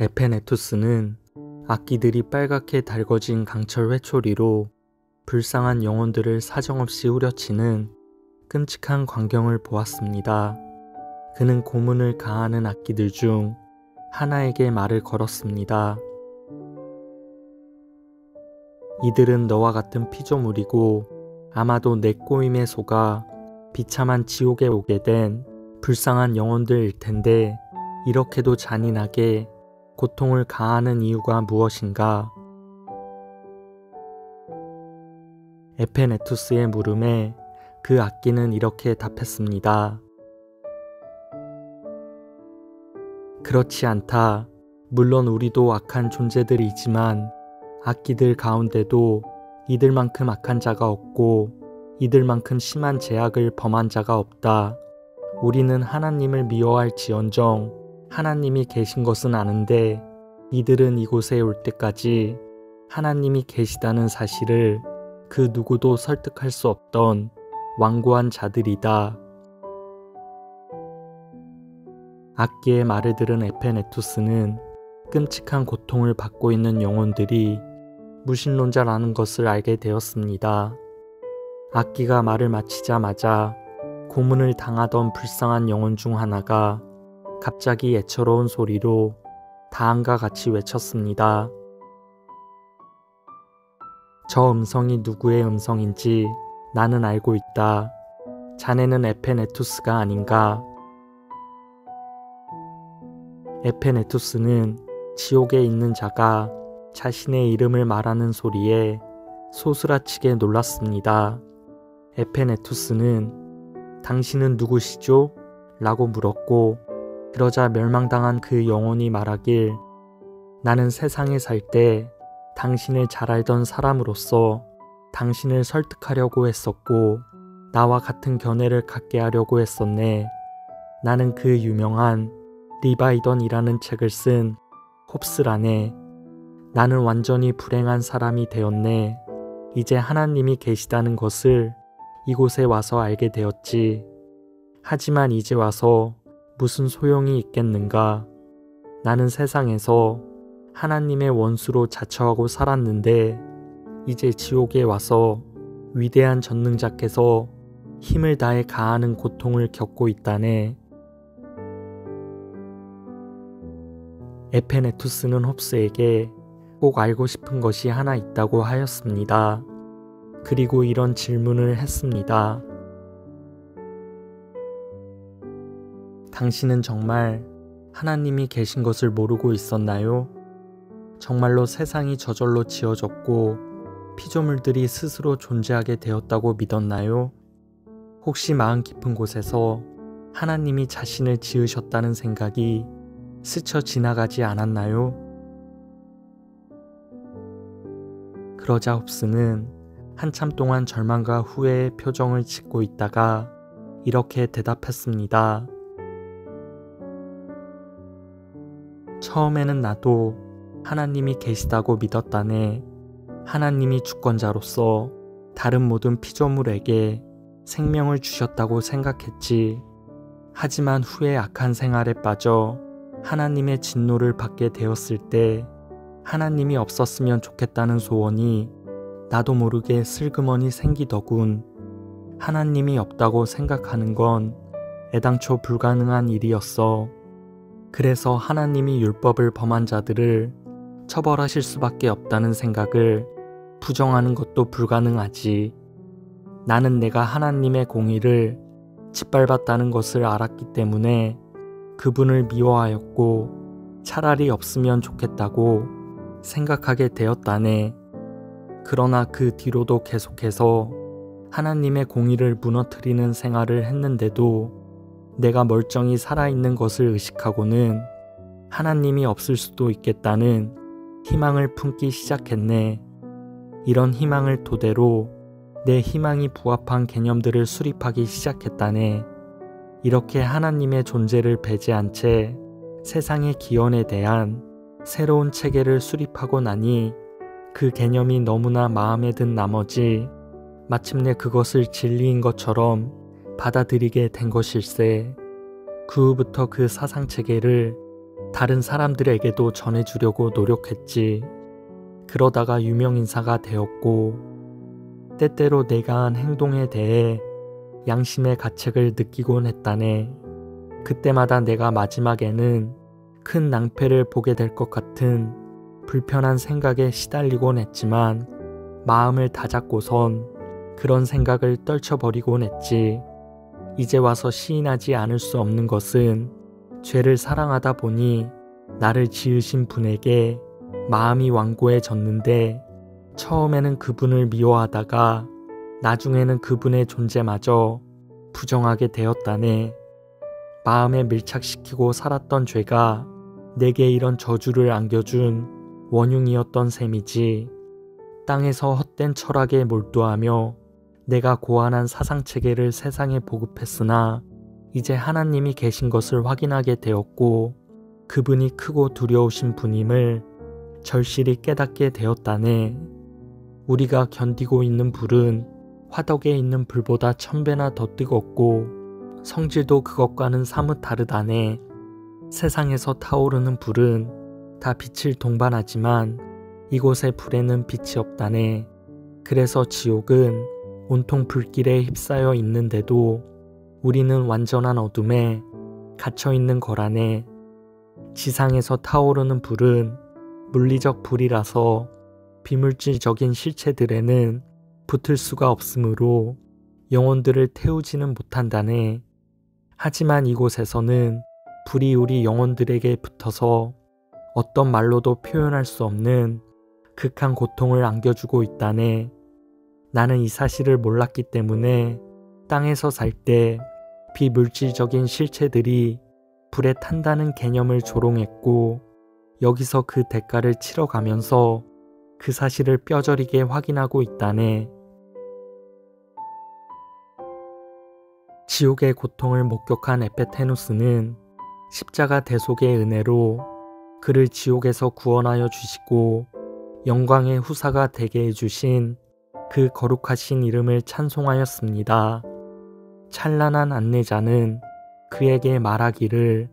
에페네투스는 악기들이 빨갛게 달궈진 강철 회초리로 불쌍한 영혼들을 사정없이 후려치는 끔찍한 광경을 보았습니다. 그는 고문을 가하는 악기들 중 하나에게 말을 걸었습니다. 이들은 너와 같은 피조물이고 아마도 내 꼬임에 속아 비참한 지옥에 오게 된 불쌍한 영혼들일 텐데 이렇게도 잔인하게 고통을 가하는 이유가 무엇인가? 에페네투스의 물음에 그 악기는 이렇게 답했습니다. 그렇지 않다. 물론 우리도 악한 존재들이지만 악기들 가운데도 이들만큼 악한 자가 없고 이들만큼 심한 죄악을 범한 자가 없다. 우리는 하나님을 미워할지언정 하나님이 계신 것은 아는데 이들은 이곳에 올 때까지 하나님이 계시다는 사실을 그 누구도 설득할 수 없던 완고한 자들이다. 악기의 말을 들은 에페네투스는 끔찍한 고통을 받고 있는 영혼들이 무신론자라는 것을 알게 되었습니다. 악기가 말을 마치자마자 고문을 당하던 불쌍한 영혼 중 하나가 갑자기 애처로운 소리로 다음과 같이 외쳤습니다. 저 음성이 누구의 음성인지 나는 알고 있다. 자네는 에페네투스가 아닌가? 에페네투스는 지옥에 있는 자가 자신의 이름을 말하는 소리에 소스라치게 놀랐습니다. 에페네투스는 당신은 누구시죠? 라고 물었고 그러자 멸망당한 그 영혼이 말하길 나는 세상에 살 때 당신을 잘 알던 사람으로서 당신을 설득하려고 했었고 나와 같은 견해를 갖게 하려고 했었네. 나는 그 유명한 리바이던이라는 책을 쓴 홉스라네. 나는 완전히 불행한 사람이 되었네. 이제 하나님이 계시다는 것을 이곳에 와서 알게 되었지. 하지만 이제 와서 무슨 소용이 있겠는가? 나는 세상에서 하나님의 원수로 자처하고 살았는데 이제 지옥에 와서 위대한 전능자께서 힘을 다해 가하는 고통을 겪고 있다네. 에페네투스는 홉스에게 꼭 알고 싶은 것이 하나 있다고 하였습니다. 그리고 이런 질문을 했습니다. 당신은 정말 하나님이 계신 것을 모르고 있었나요? 정말로 세상이 저절로 지어졌고 피조물들이 스스로 존재하게 되었다고 믿었나요? 혹시 마음 깊은 곳에서 하나님이 자신을 지으셨다는 생각이 스쳐 지나가지 않았나요? 그러자 홉스는 한참 동안 절망과 후회의 표정을 짓고 있다가 이렇게 대답했습니다. 처음에는 나도 하나님이 계시다고 믿었다네. 하나님이 주권자로서 다른 모든 피조물에게 생명을 주셨다고 생각했지. 하지만 후에 악한 생활에 빠져 하나님의 진노를 받게 되었을 때 하나님이 없었으면 좋겠다는 소원이 나도 모르게 슬그머니 생기더군. 하나님이 없다고 생각하는 건 애당초 불가능한 일이었어. 그래서 하나님이 율법을 범한 자들을 처벌하실 수밖에 없다는 생각을 부정하는 것도 불가능하지. 나는 내가 하나님의 공의를 짓밟았다는 것을 알았기 때문에 그분을 미워하였고 차라리 없으면 좋겠다고 생각하게 되었다네. 그러나 그 뒤로도 계속해서 하나님의 공의를 무너뜨리는 생활을 했는데도 내가 멀쩡히 살아있는 것을 의식하고는 하나님이 없을 수도 있겠다는 희망을 품기 시작했네. 이런 희망을 토대로 내 희망이 부합한 개념들을 수립하기 시작했다네. 이렇게 하나님의 존재를 배제한 채 세상의 기원에 대한 새로운 체계를 수립하고 나니 그 개념이 너무나 마음에 든 나머지 마침내 그것을 진리인 것처럼 받아들이게 된 것일세. 그 후부터 그 사상체계를 다른 사람들에게도 전해주려고 노력했지. 그러다가 유명인사가 되었고 때때로 내가 한 행동에 대해 양심의 가책을 느끼곤 했다네. 그때마다 내가 마지막에는 큰 낭패를 보게 될 것 같은 불편한 생각에 시달리곤 했지만 마음을 다잡고선 그런 생각을 떨쳐버리곤 했지. 이제 와서 시인하지 않을 수 없는 것은 죄를 사랑하다 보니 나를 지으신 분에게 마음이 완고해졌는데 처음에는 그분을 미워하다가 나중에는 그분의 존재마저 부정하게 되었다네. 마음에 밀착시키고 살았던 죄가 내게 이런 저주를 안겨준 원흉이었던 셈이지. 땅에서 헛된 철학에 몰두하며 내가 고안한 사상체계를 세상에 보급했으나 이제 하나님이 계신 것을 확인하게 되었고 그분이 크고 두려우신 분임을 절실히 깨닫게 되었다네. 우리가 견디고 있는 불은 화덕에 있는 불보다 1000배나 더 뜨겁고 성질도 그것과는 사뭇 다르다네. 세상에서 타오르는 불은 다 빛을 동반하지만 이곳의 불에는 빛이 없다네. 그래서 지옥은 온통 불길에 휩싸여 있는데도 우리는 완전한 어둠에 갇혀 있는 거라네. 지상에서 타오르는 불은 물리적 불이라서 비물질적인 실체들에는 붙을 수가 없으므로 영혼들을 태우지는 못한다네. 하지만 이곳에서는 불이 우리 영혼들에게 붙어서 어떤 말로도 표현할 수 없는 극한 고통을 안겨주고 있다네. 나는 이 사실을 몰랐기 때문에 땅에서 살 때 비물질적인 실체들이 불에 탄다는 개념을 조롱했고 여기서 그 대가를 치러가면서 그 사실을 뼈저리게 확인하고 있다네. 지옥의 고통을 목격한 에페테누스는 십자가 대속의 은혜로 그를 지옥에서 구원하여 주시고 영광의 후사가 되게 해주신 그 거룩하신 이름을 찬송하였습니다. 찬란한 안내자는 그에게 말하기를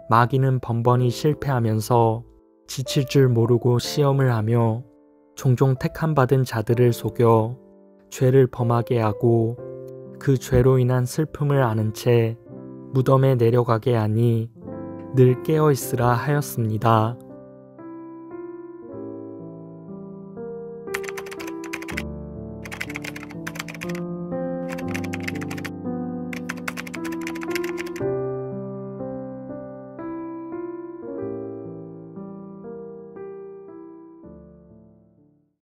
마귀는 번번이 실패하면서 지칠 줄 모르고 시험을 하며 종종 택함받은 자들을 속여 죄를 범하게 하고 그 죄로 인한 슬픔을 아는 채 무덤에 내려가게 하니 늘 깨어있으라 하였습니다.